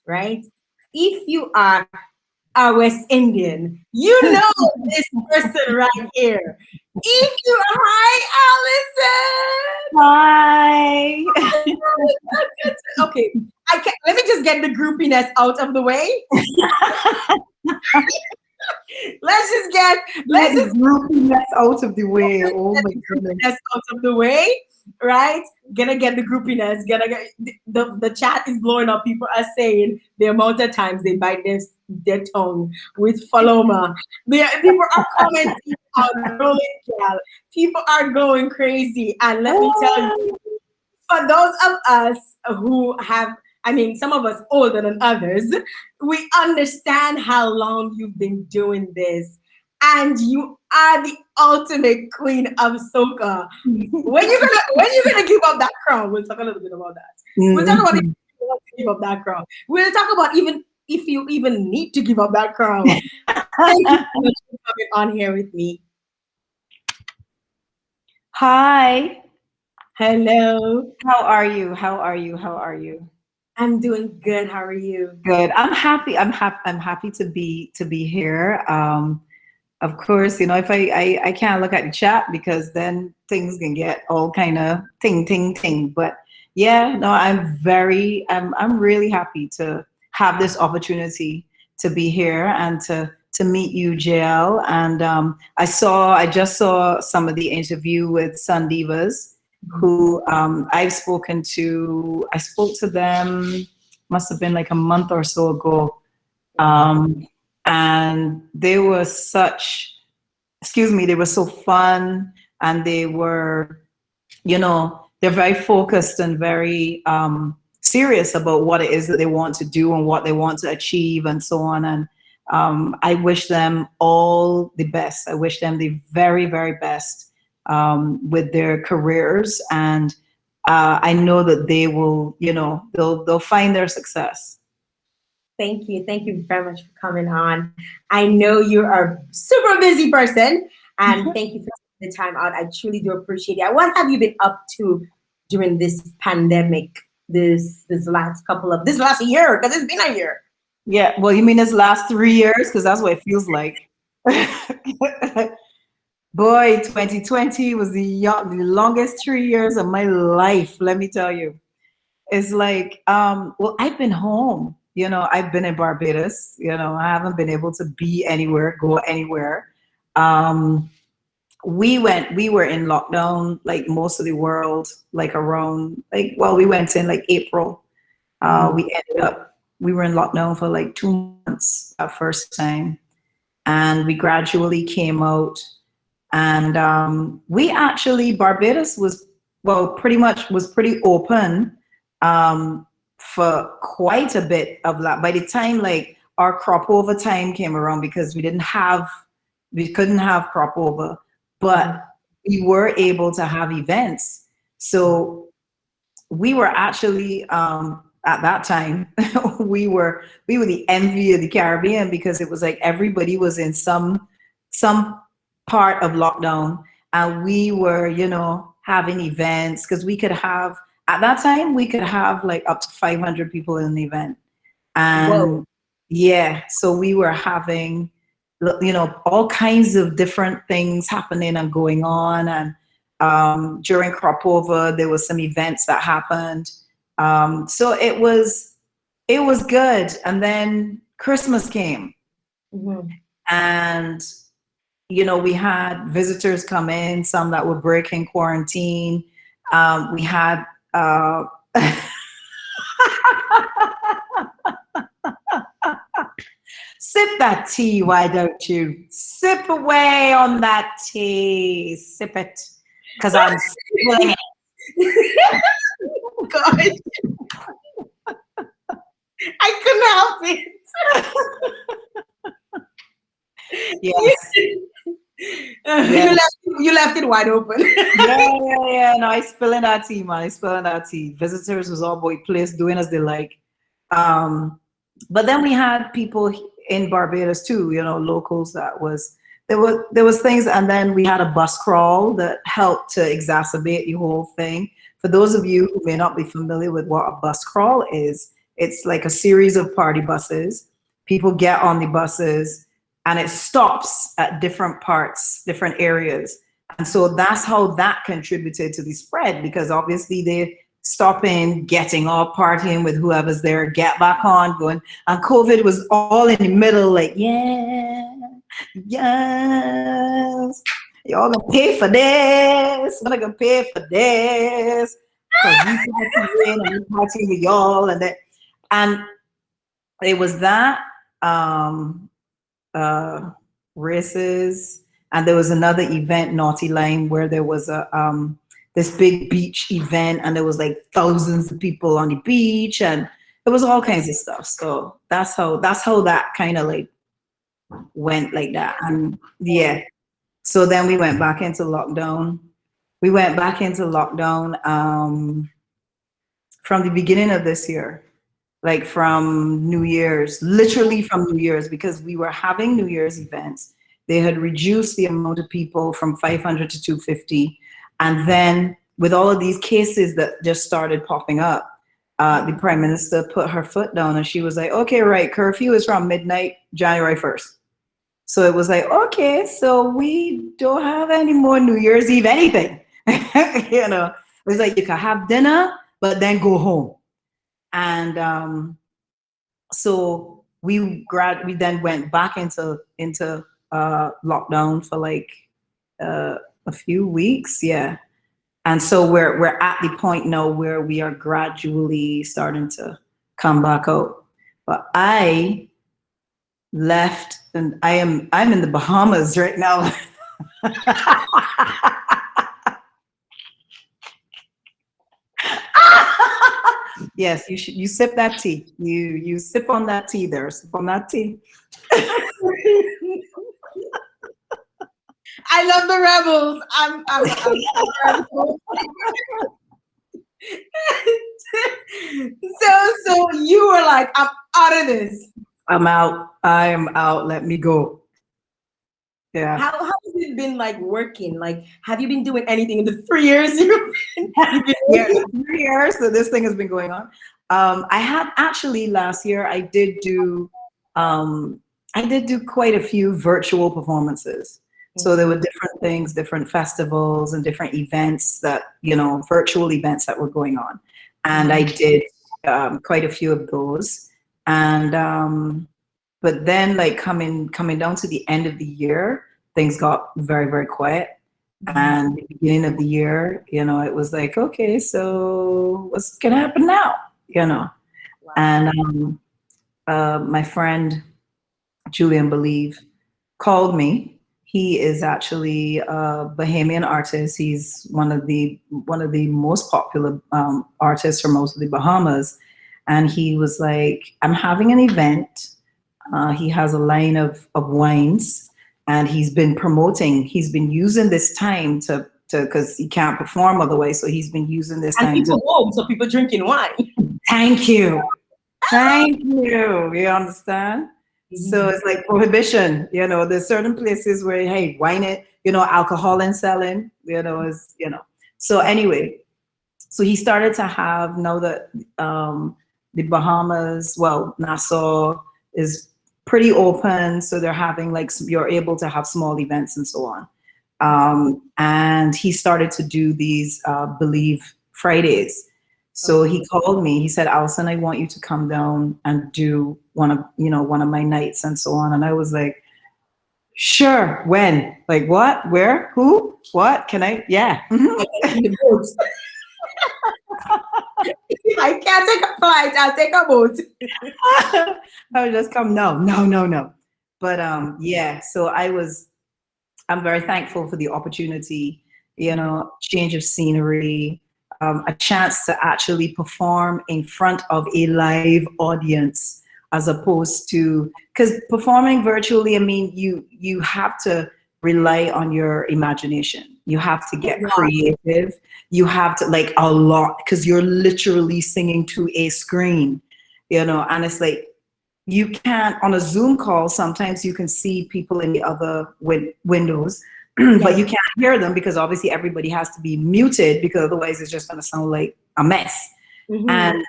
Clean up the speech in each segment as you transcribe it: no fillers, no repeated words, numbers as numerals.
right? If you are a West Indian, you know this person right here. If you are, hi, Hi. Allison. Okay, I can let me just get the groupiness out of the way. Let's Get the just groupiness out of the way. Oh get my the goodness. groupiness out of the way, right? Gonna get the groupiness. Gonna get the chat is blowing up. People are saying the amount of times they bite their tongue with Faloma. People are commenting out rolling gal. People are going crazy. And let me tell you, Oh, for those of us who have, I mean, some of us older than others, we understand how long you've been doing this. And you are the ultimate queen of soca. When you gonna give up that crown? We'll talk a little bit about that. We'll talk about if mhm. you want to give up that crown. We'll talk about even if you even need to give up that crown. Thank you so much for coming on here with me. Hi. Hello. How are you? How are you? How are you? I'm doing good. How are you? Good. I'm happy. I'm happy to be here. Of course, you know, if I can't look at the chat because then things can get all kind of ting ting ting. But yeah, no, I'm really happy to have this opportunity to be here and to meet you, Jael. And I just saw some of the interview with Sun Divas, who I've spoken to. I spoke to them, must have been like a month or so ago. Um, and they were they were so fun, and they were, you know, they're very focused and very serious about what it is that they want to do and what they want to achieve and so on. And I wish them all the best. I wish them the very, very best with their careers. And I know that they will, you know, they'll find their success. Thank you. Thank you very much for coming on. I know you're a super busy person, and thank you for taking the time out. I truly do appreciate it. What have you been up to during this pandemic? This last year, because it's been a year. Yeah, well, you mean this last 3 years? Because that's what it feels like. Boy, 2020 was the longest 3 years of my life, let me tell you. It's like, well, I've been home. You know, I've been in Barbados. You know, I haven't been able to be anywhere, go anywhere. Um, we were in lockdown like most of the world, like around, like, well, we went in like April. Mhm. We ended up, we were in lockdown for like 2 months at first time. And we gradually came out. And we actually, Barbados was, well, pretty much was pretty open for quite a bit of that. By the time like our crop over time came around, because we couldn't have crop over, Mhm. but we were able to have events. So we were actually at that time we were the envy of the Caribbean, because it was like everybody was in some part of lockdown, and we were, you know, having events, because we could have, at that time we could have like up to 500 people in an event. Whoa. And yeah, so we were having, you know, all kinds of different things happening and going on. And during crop over there was some events that happened. So it was good. And then Christmas came, Mhm. and you know, we had visitors come in, some that were breaking quarantine. We had sip that tea, why don't you? Sip away on that tea. Sip it. Because I'm spilling it. God, I couldn't help it. Yes. Yes. You left it wide open. Yeah. No, I spilling that tea, man. I spilling that tea. Visitors was all boy place doing as they like. Um, but then we had people in Barbados too, you know, locals that was, there was things. And then we had a bus crawl that helped to exacerbate the whole thing. For those of you who may not be familiar with what a bus crawl is, It's like a series of party buses. People get on the buses and it stops at different parts, different areas. And so that's how that contributed to the spread, because obviously they stopping, getting off, partying with whoever's there, get back on, going. And COVID was all in the middle, like, yeah, yes, y'all gonna pay for this, we're gonna pay for this, because we partying and we partying with y'all, and that. And it was that, races, and there was another event, Naughty Line, where there was a this big beach event, and there was like thousands of people on the beach, and it was all kinds of stuff. So that's how that kind of like went like that. And yeah, so then we went back into lockdown. From the beginning of this year, like from New Year's, literally from New Year's, because we were having New Year's events. They had reduced the amount of people from 500 to 250. And then with all of these cases that just started popping up, the Prime Minister put her foot down and she was like, okay, right, curfew is from midnight, January 1st. So it was like, okay, so we don't have any more New Year's Eve anything. You know, it was like you can have dinner, but then go home. And so we then went back into lockdown for like a few weeks, yeah. And so we're at the point now where we are gradually starting to come back out. But I left, and I'm in the Bahamas right now. Yes, you sip that tea. You sip on that tea there. Sip on that tea. I love the rebels. So you were like, I'm out of this. I'm out. I am out. Let me go. Yeah. How has it been like working? Like, have you been doing anything in the 3 years you've been Yeah, 3 years. So this thing has been going on. I had actually last year. I did do quite a few virtual performances. So there were different things, different festivals, and different events that, virtual events that were going on, and I did quite a few of those. And but then, like coming down to the end of the year, things got very, very quiet. And the beginning of the year, it was like, okay, so what's gonna happen now? Wow. And my friend Julian Believe called me. He is actually a Bahamian artist. He's one of the most popular artists from most of the Bahamas. And he was like, I'm having an event. He has a line of wines, and he's been using this time to because he can't perform otherwise. So he's been using this time. And people home, so people drinking wine. Thank you. You understand? So it's like prohibition, there's certain places where, hey, wine it, alcohol and selling, So anyway, so he started to have, now that the Bahamas, Nassau is pretty open. So they're having you're able to have small events and so on. And he started to do these Believe Fridays. So he called me. He said, Alison, I want you to come down and do one of my nights and so on. And I was like, sure. When? Like what? Where? Who? What? Can I? Yeah. I can't take a flight. I'll take a boat. I would just come. No. But yeah. So I'm very thankful for the opportunity. Change of scenery. A chance to actually perform in front of a live audience, as opposed to, because performing virtually, I mean, you have to rely on your imagination. You have to get creative. You have to a lot, because you're literally singing to a screen, and it's like, you can't, on a Zoom call, sometimes you can see people in the other windows, but you can't hear them because obviously everybody has to be muted, because otherwise it's just going to sound like a mess. And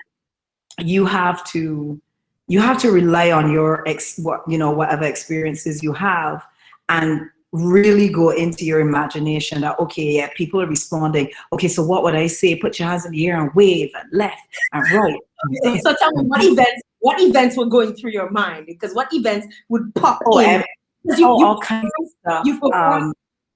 you have to rely on your whatever experiences you have, and really go into your imagination that, okay, yeah, people are responding. Okay, so what would I say? Put your hands in the air and wave and left and right. So tell me, what events were going through your mind? Because what events would pop Oh, in? Because all kinds of stuff. you performed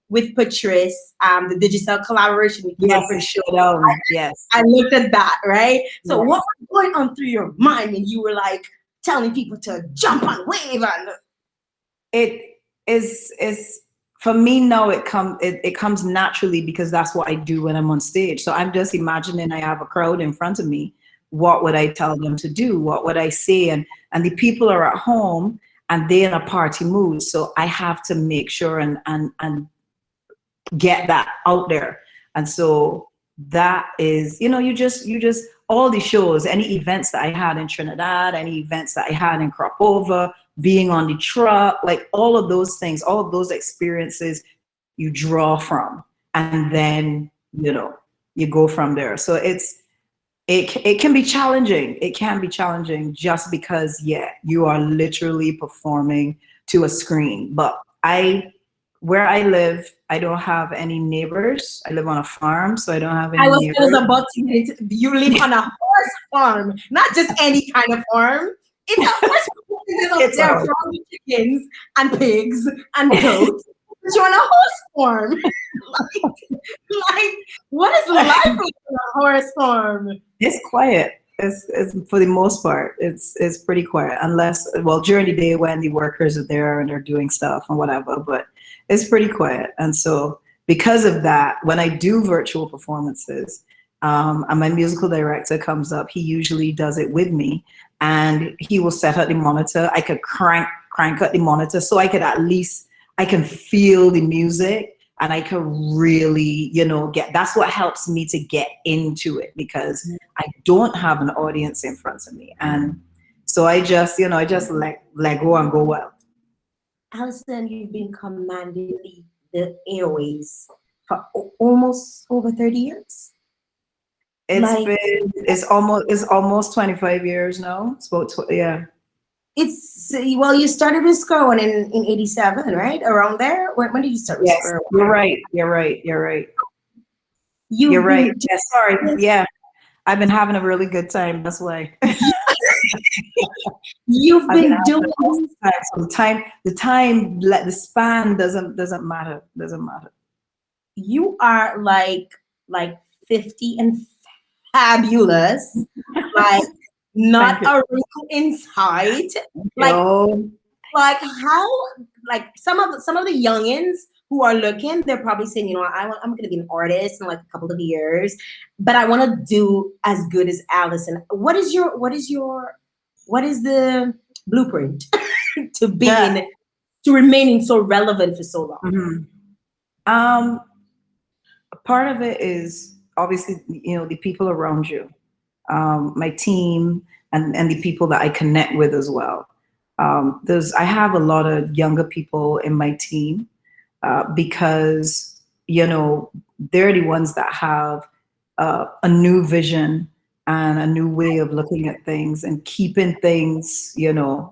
with Patrice, the digital collaboration with you Yes, and the Patrice. showdown. Yes. I looked at that, right? So Yes. what was going on through your mind when you were like telling people to jump and wave and It is for me now. It comes naturally because that's what I do when I'm on stage. So I'm just imagining I have a crowd in front of me. What would I tell them to do? What would I say? And the people are at home and they're in a party mood. So I have to make sure and get that out there. And so that is, you just all the shows, any events that I had in Trinidad, any events that I had in Crop, being on the truck, like all of those things, all of those experiences you draw from, and then you go from there. So it can be challenging. It can be challenging just because, yeah, you are literally performing to a screen. But where I live, I don't have any neighbors. I live on a farm, so I don't have any I was neighbors. about to say, you live on a horse farm, not just any kind of farm. It's a horse farm. It's There a are farming chickens and pigs and goats. But you're on a horse farm. like, what is life like on a horse farm? It's quiet. It's for the most part, it's pretty quiet, unless, well, during the day when the workers are there and they're doing stuff and whatever. But it's pretty quiet, and so because of that, when I do virtual performances, and my musical director comes up, he usually does it with me, and he will set up the monitor. I could crank up the monitor so I could at least I can feel the music. And I can really, that's what helps me to get into it, because I don't have an audience in front of me. And so I just let go and go well. Alison, you've been commanding the airways for almost over 30 years. It's almost 25 years now. It's about, yeah. Well, you started with Square One in 87, right? Around there? When did you start with Yes, Square One? You're right. You're right. Yes, sorry. Yeah. I've been having a really good time. That's why. You've been doing the span doesn't matter. Doesn't matter. You are like 50 and fabulous. Like not a wrinkle in sight. Like how, like some of the youngins who are looking, they're probably saying, I'm going to be an artist in like a couple of years, but I want to do as good as Alison. What is the blueprint to remaining so relevant for so long? Mm-hmm. Part of it is obviously, the people around you, my team, and the people that I connect with as well. I have a lot of younger people in my team, because they're the ones that have a new vision and a new way of looking at things and keeping things,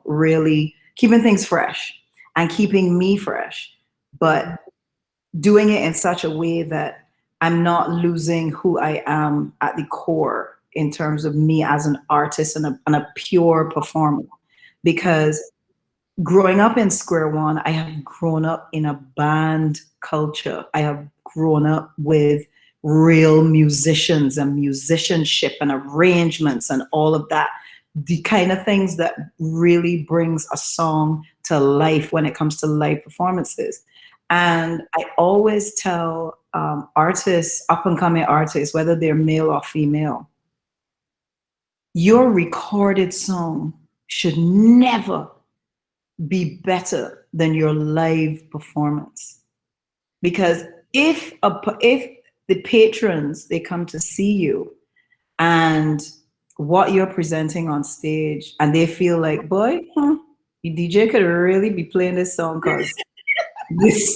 really keeping things fresh and keeping me fresh, but doing it in such a way that I'm not losing who I am at the core in terms of me as an artist and a pure performer. Because growing up in Square One, I have grown up in a band culture. I have grown up with real musicians and musicianship and arrangements and all of that. The kind of things that really brings a song to life when it comes to live performances. And I always tell artists, up and coming artists, whether they're male or female, your recorded song should never be better than your live performance. Because if the patrons, they come to see you and what you're presenting on stage, and they feel like, boy, the DJ could really be playing this song, because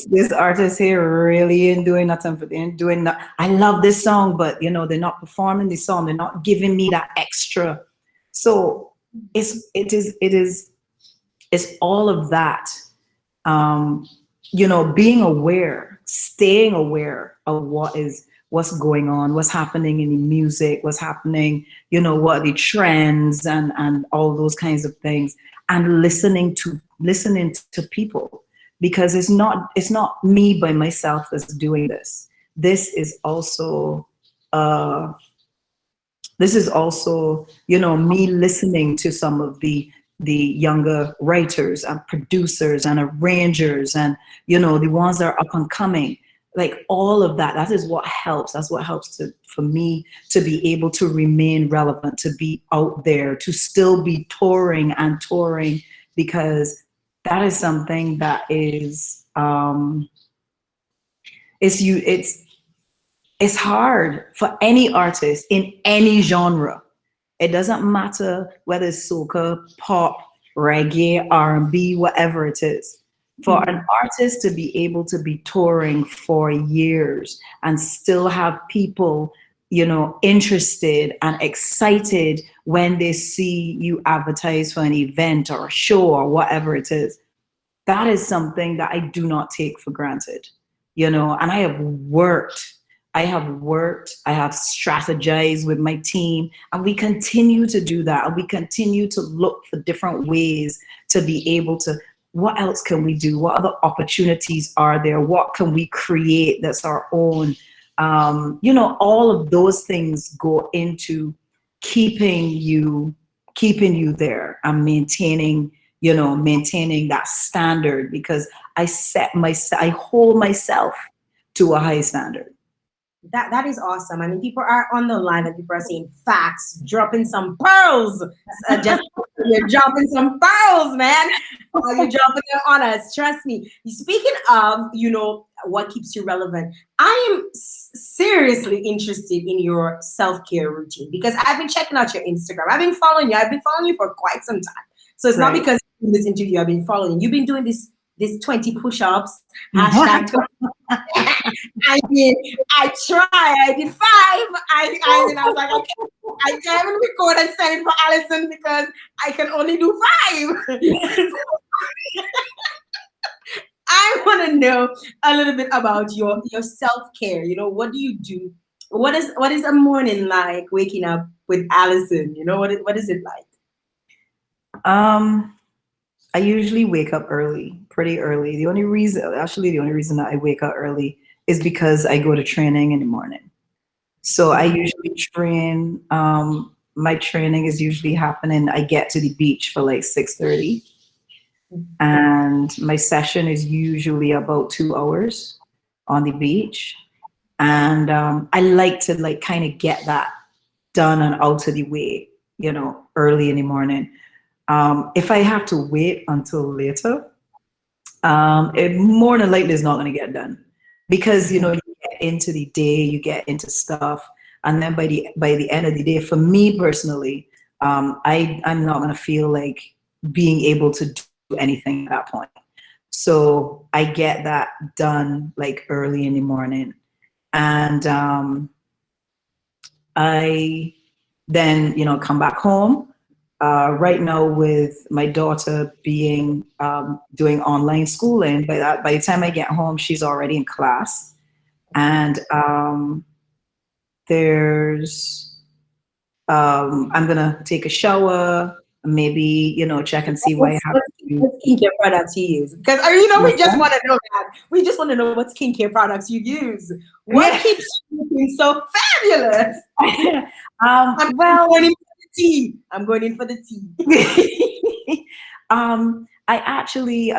this artist here really ain't doing nothing for them, doing that. I love this song, but they're not performing the song. They're not giving me that extra. So it's all of that. Um, being aware, staying aware of what's going on, what's happening in the music, what's happening, what are the trends and all those kinds of things, and listening to people, because it's not me by myself that's doing this. This is also uh me listening to some of the younger writers and producers and arrangers, and the ones that are up and coming, like all of that. That is what helps. That's what helps for me to be able to remain relevant, to be out there, to still be touring and touring, because that is something that is it's hard for any artist in any genre. It doesn't matter whether it's soca, pop, reggae, R&B, whatever it is. For an artist to be able to be touring for years and still have people, interested and excited when they see you advertise for an event or a show or whatever it is, that is something that I do not take for granted, and I have strategized with my team, and we continue to do that. And we continue to look for different ways to be able to, what else can we do? What other opportunities are there? What can we create that's our own? All of those things go into keeping you there and maintaining that standard, because I hold myself to a high standard. That is awesome. I mean, people are on the line and people are saying facts, dropping some pearls. Just you're dropping some pearls, man. You're dropping them on us. Trust me. Speaking of, what keeps you relevant, I am seriously interested in your self-care routine, because I've been checking out your Instagram. I've been following you. I've been following you for quite some time. So it's not because in this interview I've been following you. You've been doing this 20 push-ups, hashtag 20. I tried. I did 5. I was like, I can't even record and send it for Alison because I can only do 5. I want to know a little bit about your self-care. What do you do? What is a morning like waking up with Alison? What is it like? I usually wake up pretty early. The only reason that I wake up early is because I go to training in the morning. So I usually train. My training is usually happening. I get to the beach for like 6:30, and my session is usually about 2 hours on the beach. And I like to kind of get that done and out of the way, early in the morning. If I have to wait until later, it more than likely is not going to get done, because you get into the day, you get into stuff, and then by the end of the day, for me personally, I'm not going to feel like being able to do anything at that point. So I get that done like early in the morning, and I then come back home. Right now, with my daughter being doing online schooling, by the time I get home, she's already in class, and I'm gonna take a shower, maybe check and see what I have to do. What skincare products you use? Because we just want to know that. We just want to know what skincare products you use. What keeps you looking so fabulous? I'm going in for the tea. I'm actually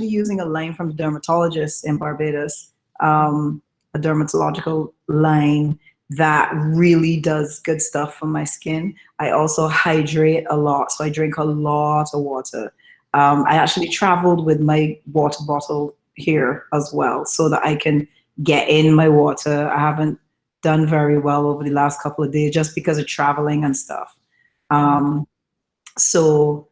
using a line from a dermatologist in Barbados, a dermatological line that really does good stuff for my skin. I also hydrate a lot, so I drink a lot of water. I actually traveled with my water bottle here as well, so that I can get in my water. I haven't done very well over the last couple of days just because of traveling and stuff. So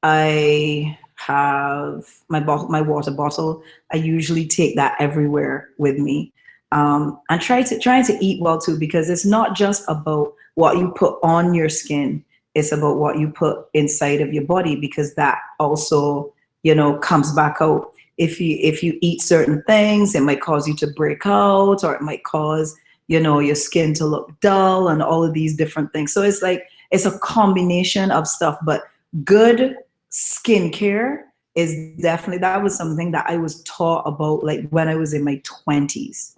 I have my water bottle. I usually take that everywhere with me. And trying to eat well too, because it's not just about what you put on your skin, It's about what you put inside of your body, because that also, comes back out. If you eat certain things, it might cause you to break out, or it might cause, your skin to look dull and all of these different things. So it's like, it's a combination of stuff, but good skincare is definitely, that was something that I was taught about, like when I was in my 20s.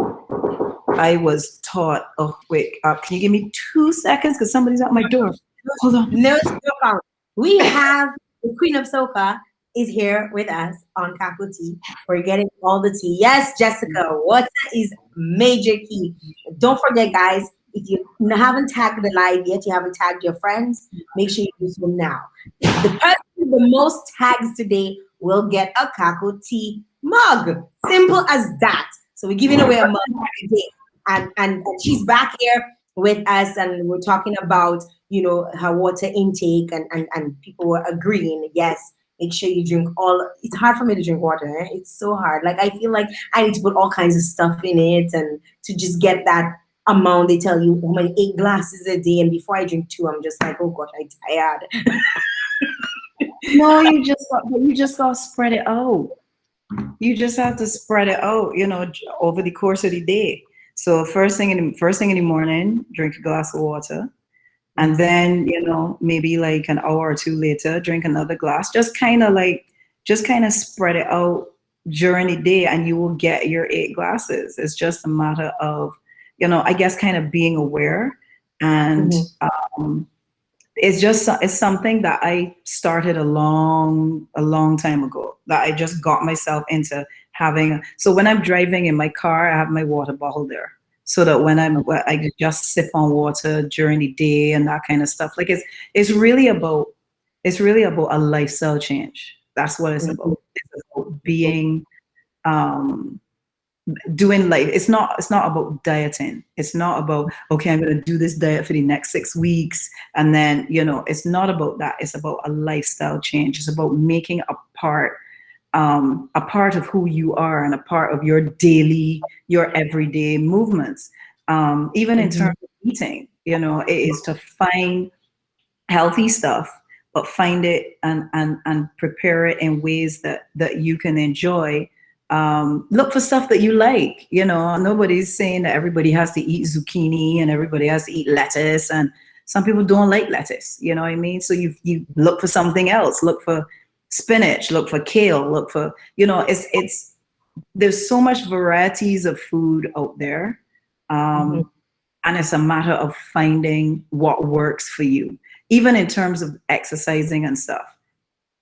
I was taught, oh, wait, can you give me 2 seconds? Because somebody's at my door. Hold on. No, no problem. We have the Queen of Soca is here with us on Cacoa Tea. We're getting all the tea. Yes, Jessica, water is major key. Don't forget, guys, if you haven't tagged the live yet, you haven't tagged your friends, make sure you do so now. The person with the most tags today will get a Cacoa Tea mug. Simple as that. So we're giving away a mug today. And she's back here with us, and we're talking about, her water intake, and people were agreeing, yes, make sure you drink it's hard for me to drink water. It's so hard. Like, I feel like I need to put all kinds of stuff in it, and to just get that amount. They tell you, oh, my 8 glasses a day, and before I drink 2, I'm just like, oh god, I'm tired. No, you just got to spread it out. You just have to spread it out, over the course of the day. So first thing in the morning, drink a glass of water. And then, maybe like an hour or 2 later, drink another glass. Just kind of spread it out during the day, and you will get your 8 glasses. It's just a matter of, I guess, kind of being aware. And it's something that I started a long time ago, that I just got myself into having. So when I'm driving in my car, I have my water bottle there, so that when I just sip on water during the day and that kind of stuff. Like, it's really about a lifestyle change. That's what it's about. It's about being, doing life. It's not about dieting. It's not about, okay, I'm going to do this diet for the next 6 weeks, and then, it's not about that. It's about a lifestyle change. It's about making a part of who you are, and a part of your everyday movements. Even in terms of eating, it is to find healthy stuff, but find it and prepare it in ways that you can enjoy. Look for stuff that you like. Nobody's saying that everybody has to eat zucchini and everybody has to eat lettuce, and some people don't like lettuce. You know what I mean? So you look for something else. Look for spinach. Look for kale. Look for, it's there's so much varieties of food out there, and it's a matter of finding what works for you. Even in terms of exercising and stuff.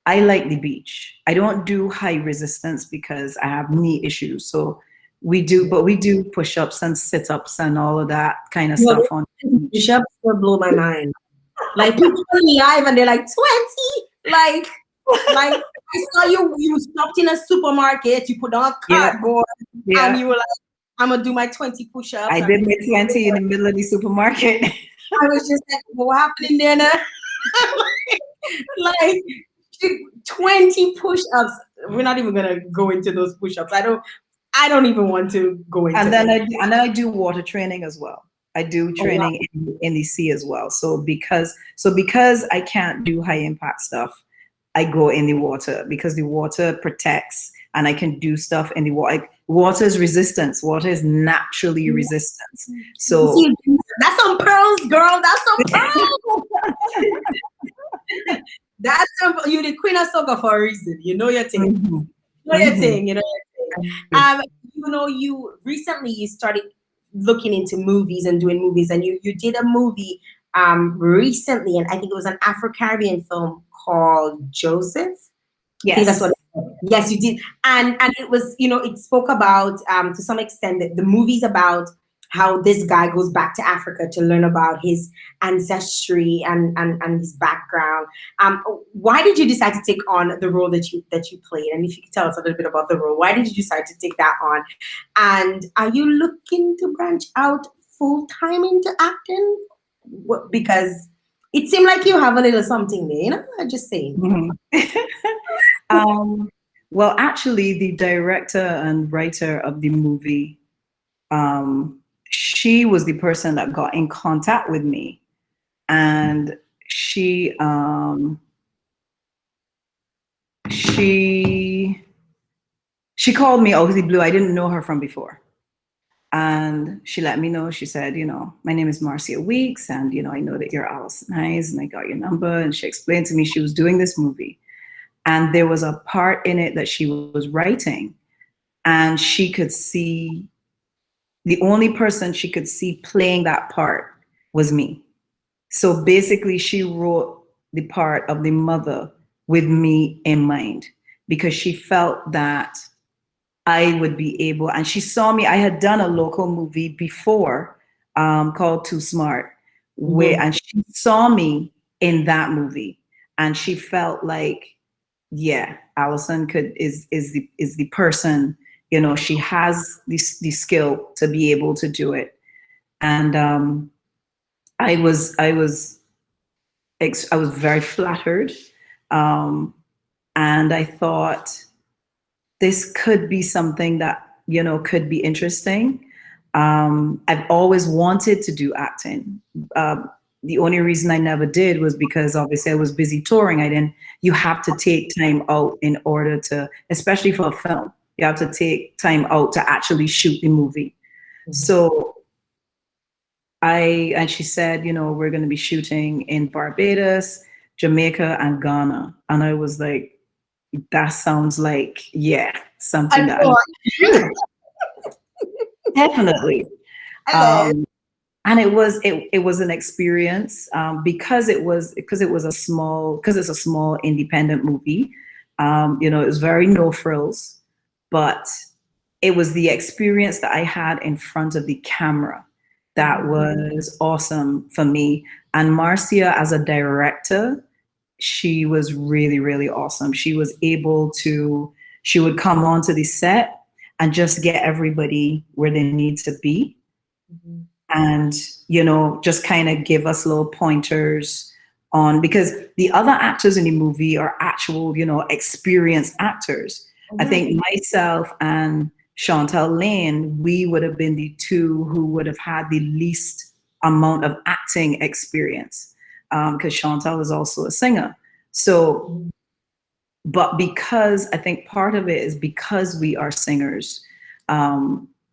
I like the beach. I don't do high resistance because I have knee issues. So we do push-ups and sit-ups and all of that kind of stuff on the beach. Push-ups will blow my mind. Like, people on the live and they're like 20. Like I saw you stopped in a supermarket, you put on a cardboard, and you were like, I'm gonna do my 20 push-ups. I did my 20 in the middle of the supermarket. I was just like, what happened in there now? Like 20 push-ups. We're not even gonna go into those push-ups. I don't even want to go into. And then I do water training as well. I do training in the sea as well. So because I can't do high impact stuff, I go in the water, because the water protects, and I can do stuff in the water. Water is resistance. Water is naturally resistance. So that's some pearls, girl. That's some pearls. You're the Queen of Soca for a reason. You know your thing. You know your thing. You recently you started looking into movies and doing movies, and you did a movie recently, and I think it was an Afro-Caribbean film called Joseph. Yes. I think that's what. Yes, you did, and it was, it spoke about to some extent that the movie's about how this guy goes back to Africa to learn about his ancestry and his background. Why did you decide to take on the role that you played? And if you could tell us a little bit about the role, why did you decide to take that on? And are you looking to branch out full time into acting? Because it seemed like you have a little something there, I'm just saying. Well, actually, the director and writer of the movie, she was the person that got in contact with me, and she she called me out of the blue. I didn't know her from before. And she let me know, she said, my name is Marcia Weeks, and, I know that you're Alison Hinds, and I got your number. And she explained to me she was doing this movie. And there was a part in it that she was writing, and she could see, the only person she could see playing that part was me. So basically, she wrote the part of the mother with me in mind, because she felt that I would be able, and she saw me. I had done a local movie before called Too Smart, where, and she saw me in that movie, and she felt like, yeah, Alison is the person. She has the skill to be able to do it, and I was very flattered, and I thought this could be something that could be interesting. I've always wanted to do acting. The only reason I never did was because obviously I was busy touring. You have to take time out in order to, especially for a film, you have to take time out to actually shoot the movie. So and she said, we're going to be shooting in Barbados, Jamaica, and Ghana. And I was like, that sounds like, yeah, something that I definitely. And it was an experience, because it's a small independent movie. It was very no frills, but it was the experience that I had in front of the camera that was awesome for me. And Marcia, as a director, she was really, really awesome. She was able to, she would come onto the set and just get everybody where they need to be. And, just kind of give us little pointers on, because the other actors in the movie are actual, experienced actors. I think myself and Chantal Lane, we would have been the two who would have had the least amount of acting experience, because Chantal is also a singer. So, but because I think part of it is because we are singers,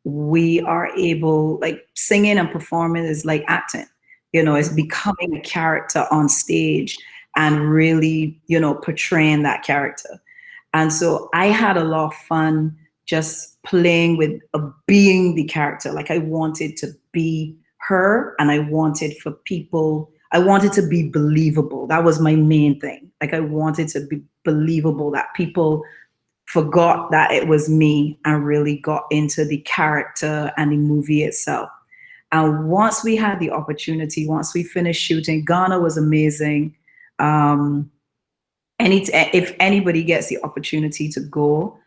we are able, like, singing and performing is like acting, it's becoming a character on stage and really, portraying that character. And so I had a lot of fun just playing with being the character. Like, I wanted to be her, and I wanted to be believable. That was my main thing. Like, I wanted to be believable, that people forgot that it was me and really got into the character and the movie itself. And once we had the opportunity, once we finished shooting, Ghana was amazing. If anybody gets the opportunity to go,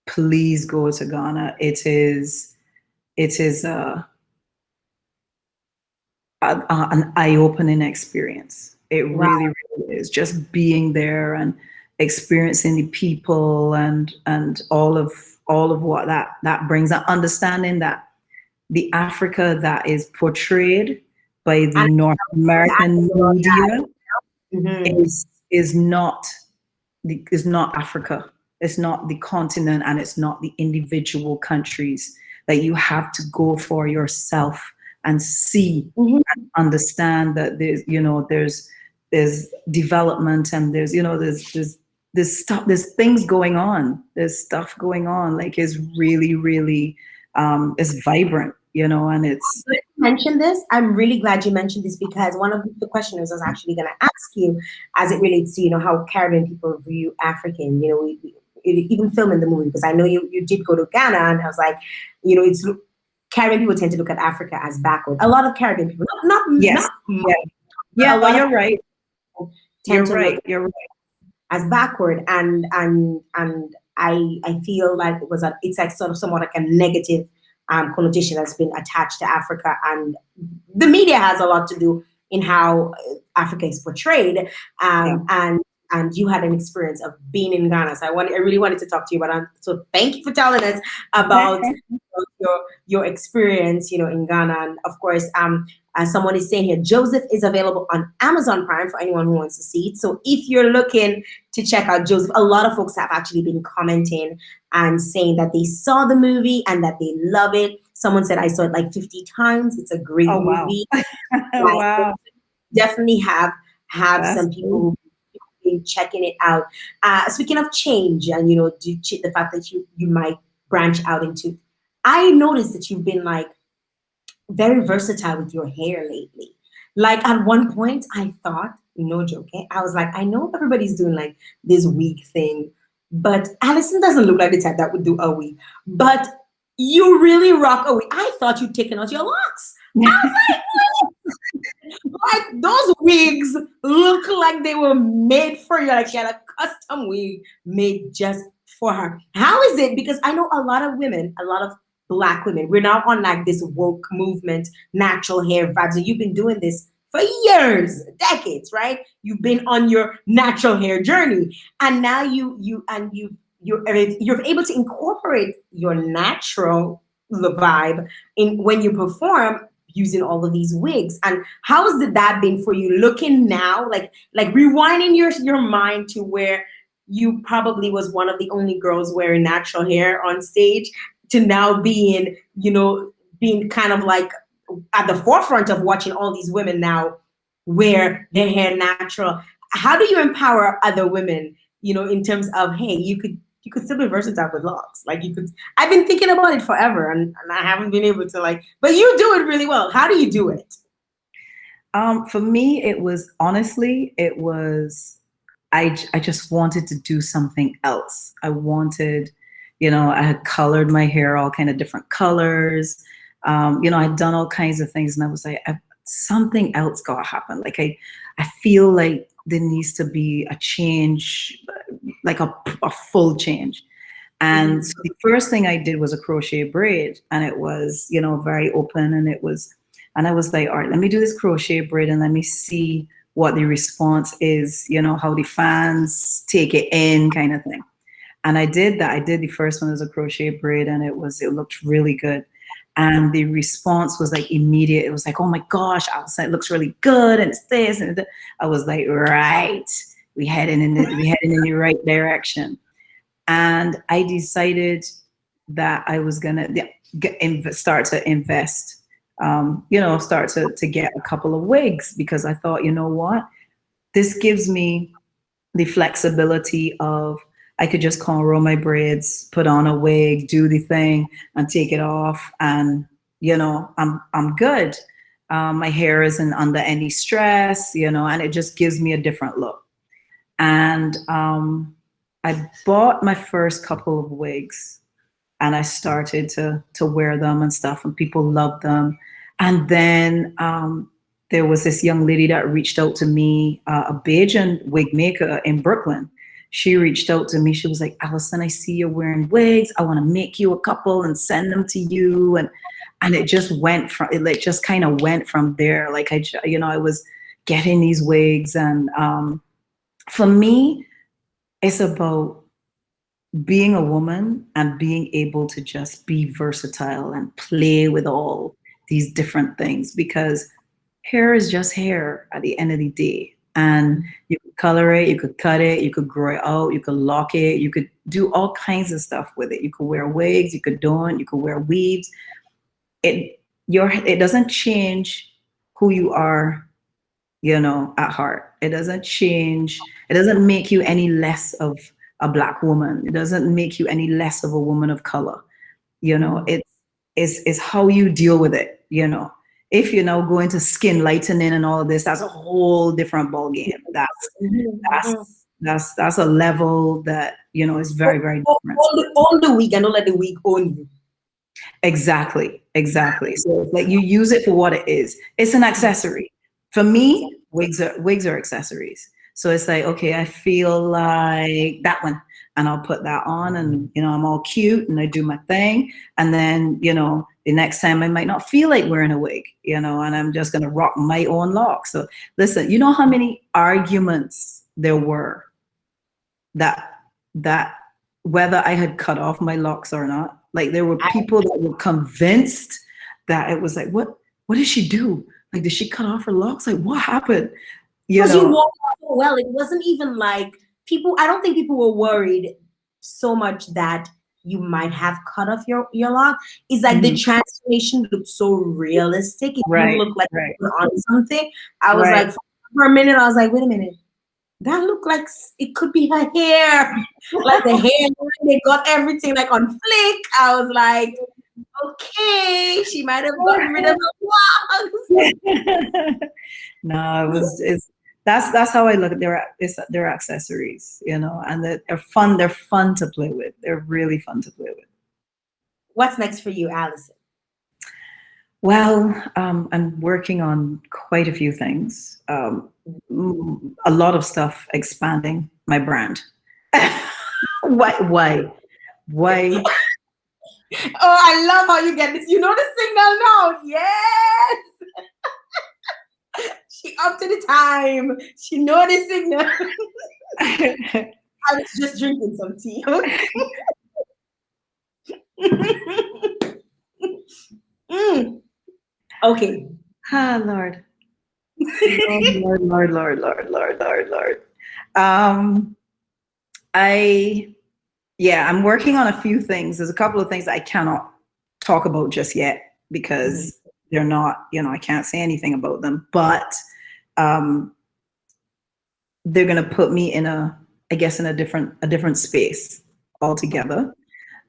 please go to Ghana. It is an eye-opening experience. It really, really is. Just being there and experiencing the people and all of what that brings, and understanding that the Africa that is portrayed by the North American media is not Africa. It's not the continent, and it's not the individual countries that you have to go for yourself and see and understand that there's development, and there's stuff, there's things going on. There's stuff going on. Like, it's really, really, it's vibrant, and it's. Mention this. I'm really glad you mentioned this, because one of the questions I was actually going to ask you, as it relates to, how Caribbean people view African, even filming the movie, because I know you did go to Ghana, and I was like, it's Caribbean people tend to look at Africa as backward. A lot of Caribbean people, not well, you're right. You're right. As backward, and I feel like it's like sort of somewhat like a negative connotation that's been attached to Africa, and the media has a lot to do in how Africa is portrayed. And and you had an experience of being in Ghana. So I really wanted to talk to you about it. So thank you for telling us about your experience, in Ghana. And of course, as someone is saying here, Joseph is available on Amazon Prime for anyone who wants to see it. So if you're looking to check out Joseph, a lot of folks have actually been commenting and saying that they saw the movie and that they love it. Someone said, I saw it like 50 times. It's a great Oh, wow. movie. Wow. Definitely have That's some people cool. who been checking it out. Speaking of change, and the fact that you might branch out into, I noticed that you've been like very versatile with your hair lately. Like at one point, I thought, no joking, I was like, I know everybody's doing like this wig thing, but Alison doesn't look like the type that would do a wig. But you really rock a wig. I thought you'd taken out your locks. I was like, like those wigs look like they were made for you. Like she had a custom wig made just for her. How is it? Because I know a lot of women, a lot of Black women, we're now on like this woke movement, natural hair vibes. And you've been doing this for years, decades, right? You've been on your natural hair journey, and now you're able to incorporate your natural vibe in when you perform using all of these wigs. And how has that been for you looking now, like rewinding your mind to where you probably was one of the only girls wearing natural hair on stage to now being kind of like at the forefront of watching all these women now wear their hair natural. How do you empower other women, in terms of, hey, you could still be versatile with locks. Like you could, I've been thinking about it forever and I haven't been able to but you do it really well. How do you do it? For me, it was honestly, I just wanted to do something else. I wanted, I had colored my hair all kind of different colors. I had done all kinds of things and I was like, something else got to happen. Like I feel like there needs to be a change, like a full change. And so the first thing I did was a crochet braid, and it was, very open, and I was like, all right, let me do this crochet braid and let me see what the response is, how the fans take it in, kind of thing. And I did that. I did the first one as a crochet braid, and it looked really good. And the response was like immediate. It was like, oh my gosh, Alison, it looks really good, and it's this and that. I was like, right, we heading in the right direction. And I decided that I was gonna start to invest, start to get a couple of wigs, because I thought, you know what, this gives me the flexibility of, I could just cornrow my braids, put on a wig, do the thing, and take it off, and I'm good. My hair isn't under any stress, and it just gives me a different look. And I bought my first couple of wigs, and I started to wear them and stuff, and people loved them. And then there was this young lady that reached out to me, a Bajan wig maker in Brooklyn. She reached out to me. She was like, Alison, I see you're wearing wigs. I want to make you a couple and send them to you. And it just kind of went from there. Like I was getting these wigs. And for me, it's about being a woman and being able to just be versatile and play with all these different things, because hair is just hair at the end of the day. And you could color it, you could cut it, you could grow it out, you could lock it, you could do all kinds of stuff with it. You could wear wigs, you could don't, you could wear weaves. It doesn't change who you are, at heart. It doesn't change. It doesn't make you any less of a Black woman. It doesn't make you any less of a woman of color. It's how you deal with it. If you're now going to skin lightening and all of this, that's a whole different ballgame. That's a level that is very, very different. Own the wig and don't let the wig own you. Exactly. So it's like you use it for what it is. It's an accessory. For me, wigs are accessories. So it's like, okay, I feel like that one, and I'll put that on, and I'm all cute and I do my thing. And then, the next time I might not feel like wearing a wig, and I'm just gonna rock my own locks. So listen, you know how many arguments there were that that whether I had cut off my locks or not. Like there were people that were convinced that it was like, what did she do? Like, did she cut off her locks? Like, what happened? You Because you know, walked out so well. It wasn't even like people, I don't think people were worried so much that you might have cut off your lock. It's like the mhm. transformation looked so realistic. It didn't Right, look like right, you were on something. I was right. like, for a minute, I was like, wait a minute. That looked like it could be her hair. Like the hair, they got everything like on flick. I was like, okay, she might have gotten rid of her locks. No, it's that's how I look at their accessories, you know, and they're fun. They're fun to play with. They're really fun to play with. What's next for you, Allison? Well, I'm working on quite a few things. A lot of stuff expanding my brand. Why? Oh, I love how you get this. You know the signal now. Yes. She up to the time. She know the signal. I was just drinking some tea. Mm. Okay. Ah, Lord. Lord. Um, I'm working on a few things. There's a couple of things I cannot talk about just yet Mhm. because they're not, I can't say anything about them, but um, they're going to put me in I guess, in a different space altogether.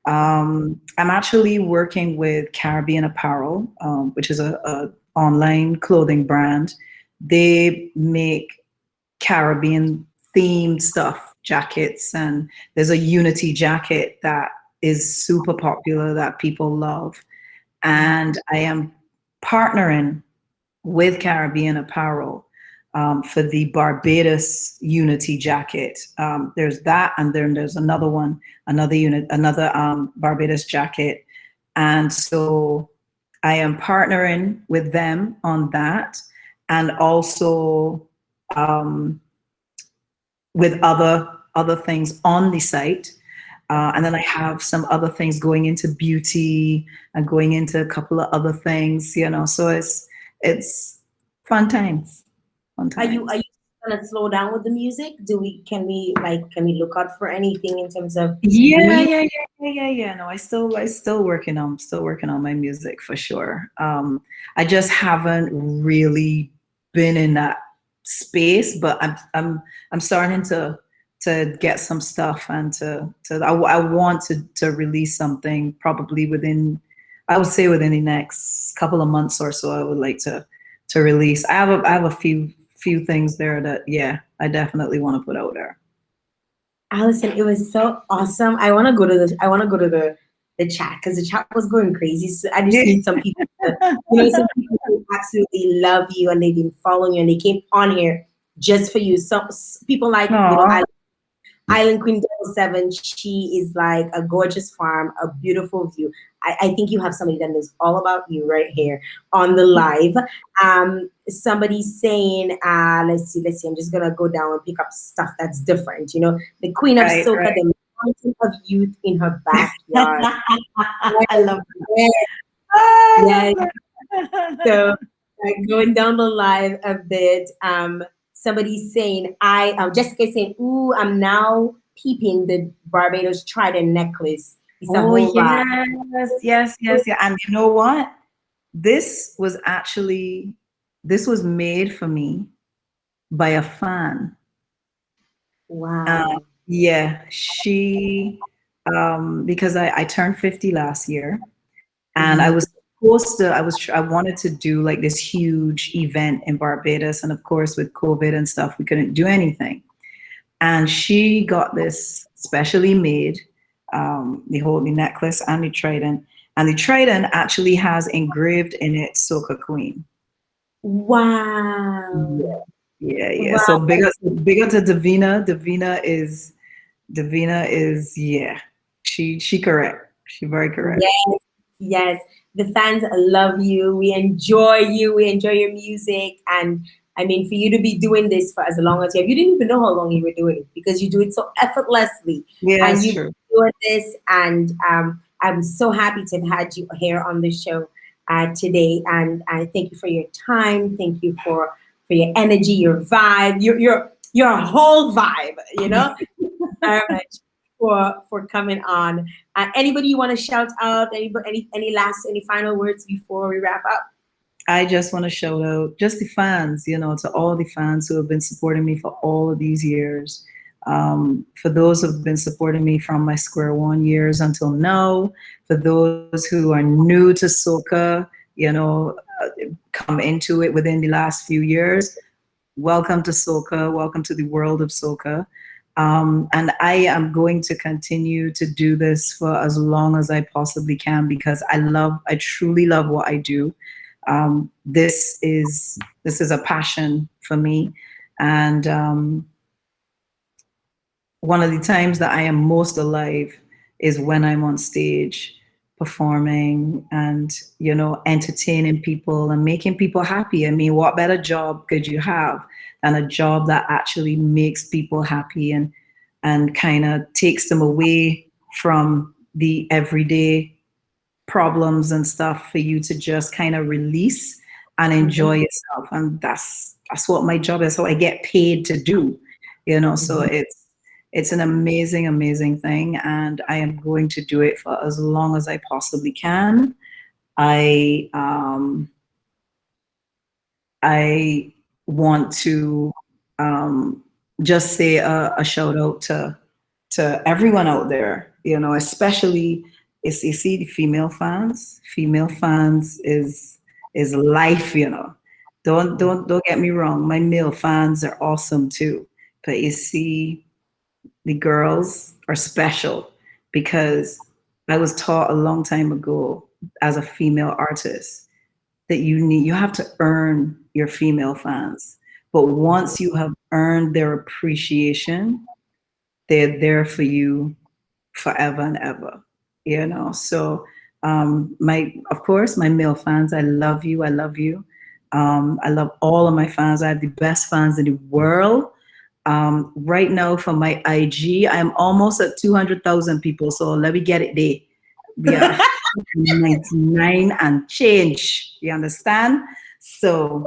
I'm actually working with Caribbean Apparel, which is a online clothing brand. They make Caribbean themed stuff, jackets, and there's a Unity jacket that is super popular that people love. And I am partnering with Caribbean Apparel for the Barbados Unity jacket. There's that, and then there's another one, another Barbados jacket. And so I am partnering with them on that, and also um, with other things on the site. And then I have some other things going into beauty and going into a couple of other things, So it's fun times. Fun Are times. you gonna slow down with the music? Can we look out for anything in terms of Yeah, real? yeah, yeah, yeah, yeah, yeah. No, still working on my music for sure. I just haven't really been in that space, but I'm starting to get some stuff and I want to release something probably I would say within the next couple of months or so. I would like to release. I have a few things there that, yeah, I definitely want to put out there. Allison, it was so awesome. I want to go to the chat because the chat was going crazy. So I just need some people some people who absolutely love you and they've been following you and they came on here just for you. Some people like Aw. Island Queen 07, she is like a gorgeous farm, a beautiful view. I think you have somebody that knows all about you right here on the live. Somebody's saying, let's see, I'm just gonna go down and pick up stuff that's different. The Queen of Right, Soca, right. the mountain of youth in her backyard. I love Yes, that. yes. So going down the live a bit, somebody's saying, Jessica saying, ooh, I'm now peeping the Barbados Trident necklace. It's a Oh whole vibe. yes. Yeah. And you know what? This was actually this was made for me by a fan. Wow. Yeah, she because I turned 50 last year, and I Mhm. was supposed to I wanted to do like this huge event in Barbados, and of course with COVID and stuff we couldn't do anything. And she got this specially made, the necklace and the trident. And the trident actually has engraved in it Soca Queen. Wow. Yeah, yeah. Wow. So bigger to Davina. Davina is yeah. She correct. She very correct. Yes, yes. The fans love you. We enjoy you. We enjoy your music. And I mean, for you to be doing this for as long as you didn't even know how long you were doing it because you do it so effortlessly. Yeah, And it's you've true. been doing this, and I'm so happy to have had you here on the show today. And I thank you for your time. Thank you for your energy, your vibe, your whole vibe. Very much for coming on. Anybody you want to shout out? Any final words before we wrap up? I just want to shout out just the fans, to all the fans who have been supporting me for all of these years. For those who've been supporting me from my square one years until now, for those who are new to soca, come into it within the last few years, welcome to soca, welcome to the world of soca. And I am going to continue to do this for as long as I possibly can because I truly love what I do. This is a passion for me, and one of the times that I am most alive is when I'm on stage performing and entertaining people and making people happy. I mean, what better job could you have than a job that actually makes people happy and kind of takes them away from the everyday problems and stuff for you to just kind of release and enjoy yourself. And that's what my job is. So I get paid to do, so it's an amazing, amazing thing. And I am going to do it for as long as I possibly can. I want to just say a shout out to everyone out there, especially is you see the female fans. Female fans is life, Don't get me wrong. My male fans are awesome too, but you see, the girls are special because I was taught a long time ago as a female artist that you have to earn your female fans. But once you have earned their appreciation, they're there for you forever and ever. So my of course my male fans, I love you. I love you. I love all of my fans. I have the best fans in the world. Right now for my IG, I'm almost at 200,000 people. So let me get it there. We are 99 and change. You understand? So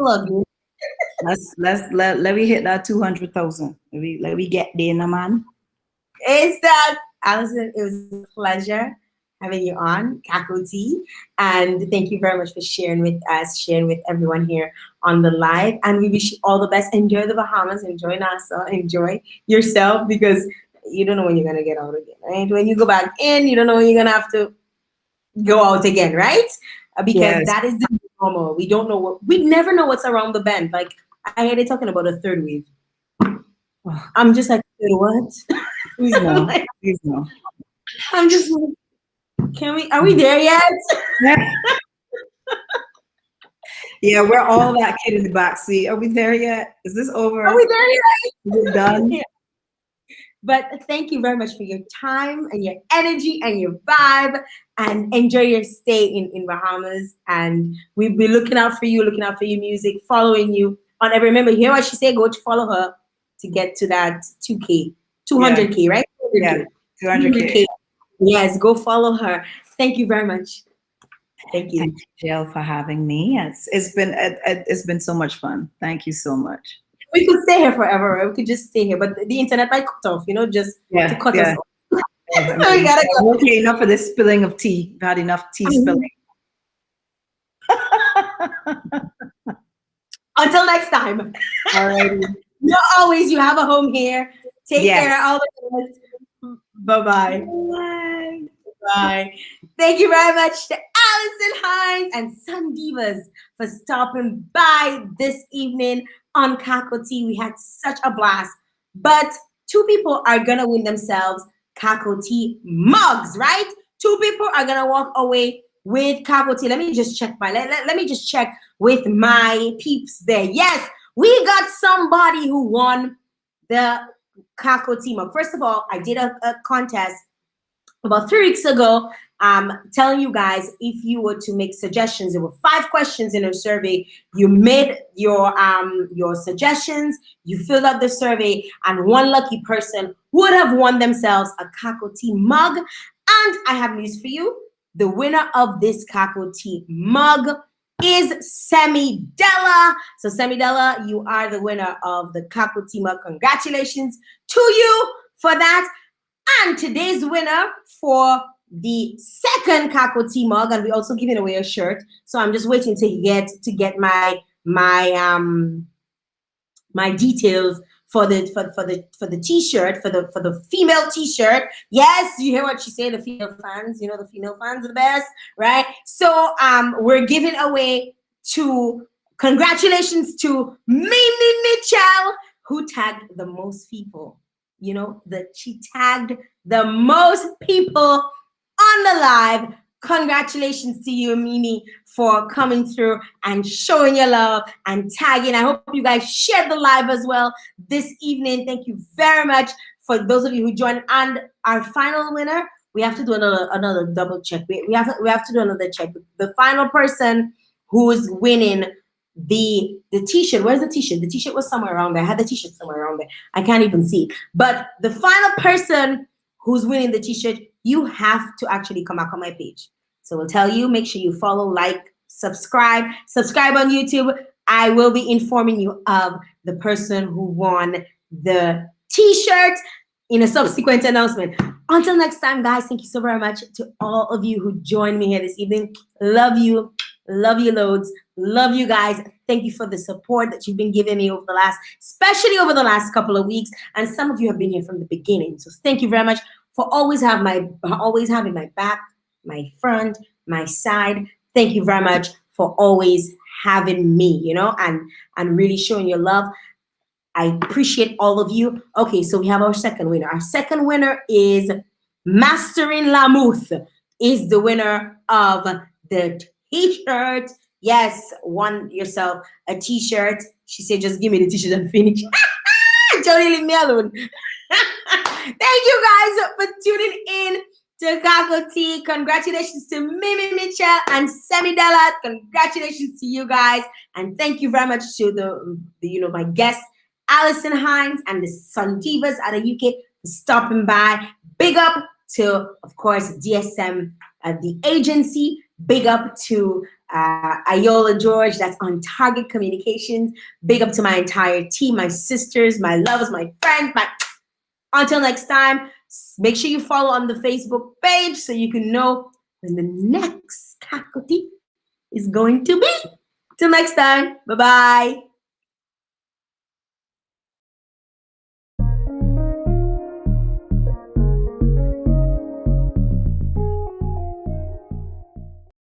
let me hit that 200,000. Let me get there, now, man. Is that Alison? It was a pleasure having you on Cacoa Tea, and thank you very much for sharing with us, sharing with everyone here on the live. And we wish you all the best. Enjoy the Bahamas, enjoy Nassau, enjoy yourself because you don't know when you're gonna get out again, right? When you go back in, you don't know when you're gonna have to go out again, right? Because Yes. that is the normal. We don't know we never know what's around the bend. Like I heard they talking about a third wave. I'm just like, what? Please no. Please no. I'm just like, are we there yet? Yeah, we're all that kid in the back seat. Are we there yet? Is this over? Are we there yet? Is it done? Yeah. But thank you very much for your time and your energy and your vibe, and enjoy your stay in Bahamas. And we'll be looking out for you, looking out for your music, following you on every. Remember, hear what she said. Go to follow her to get to that 2K, 200K, right? 200K. Yeah, 200K. Yes, go follow her. Thank you very much. Thank you. Thank you, Jael, for having me. It's been so much fun. Thank you so much. We could stay here forever. Right? We could just stay here, but the internet might cut off. Just to cut us off. So we gotta go. Okay, enough of this spilling of tea. We've had enough tea spilling. Until next time. All right. You have a home here. Take care. All the best. Bye-bye. Bye. Bye. Thank you very much to Alison, Hinds, and Sun Divas for stopping by this evening on Cacoa Tea. We had such a blast. But 2 people are going to win themselves Cacoa Tea mugs, right? 2 people are going to walk away with Cacoa Tea. Let me just check let me just check with my peeps there. Yes, we got somebody who won the Cacoa Tea mug. First of all, I did a contest about 3 weeks ago telling you guys, if you were to make suggestions, there were 5 questions in a survey. You made your suggestions, you filled out the survey, and one lucky person would have won themselves a Cacoa tea mug. And I have news for you. The winner of this Cacoa tea mug is Semidella. So Semidella, you are the winner of the Cacoa tea mug. Congratulations to you for that. And today's winner for the second Cacoa tea mug, and we're also giving away a shirt. So I'm just waiting to get my details for the t-shirt, for the female t-shirt. Yes, you hear what she said, the female fans, the female fans are the best, right? So we're giving away congratulations to Mimi Mitchell, who tagged the most people. She tagged the most people on the live. Congratulations to you, Mimi, for coming through and showing your love and tagging. I hope you guys shared the live as well this evening. Thank you very much for those of you who joined. And our final winner, we have to do another double check. We have to do another check. The final person who's winning the t-shirt. Where's the t-shirt? The t-shirt was somewhere around there. I had the t-shirt somewhere around there. I can't even see. But the final person who's winning the t-shirt, you have to actually come back on my page. So we'll tell you, make sure you follow, like, subscribe on YouTube. I will be informing you of the person who won the t-shirt in a subsequent announcement. Until next time, guys, thank you so very much to all of you who joined me here this evening. Love you loads. Love you guys. Thank you for the support that you've been giving me especially over the last couple of weeks. And some of you have been here from the beginning. So thank you very much for always having my back, my front, my side. Thank you very much for always having me, and really showing your love. I appreciate all of you. Okay, so we have our second winner. Our second winner is Mastering Lamouth, is the winner of the t-shirt. Yes, won yourself a t-shirt. She said, just give me the t-shirt and finish. Don't leave me alone. Thank you guys for tuning in to Cacoa Tea. Congratulations to Mimi Mitchell and Semidella. Congratulations to you guys. And thank you very much to my guests, Alison Hinds and the Santivas out of UK, for stopping by. Big up to, of course, DSM, the agency. Big up to Iola George, that's on Target Communications. Big up to my entire team, my sisters, my lovers, my friends. Until next time, make sure you follow on the Facebook page so you can know when the next Cacoa Tea is going to be. Till next time, bye-bye.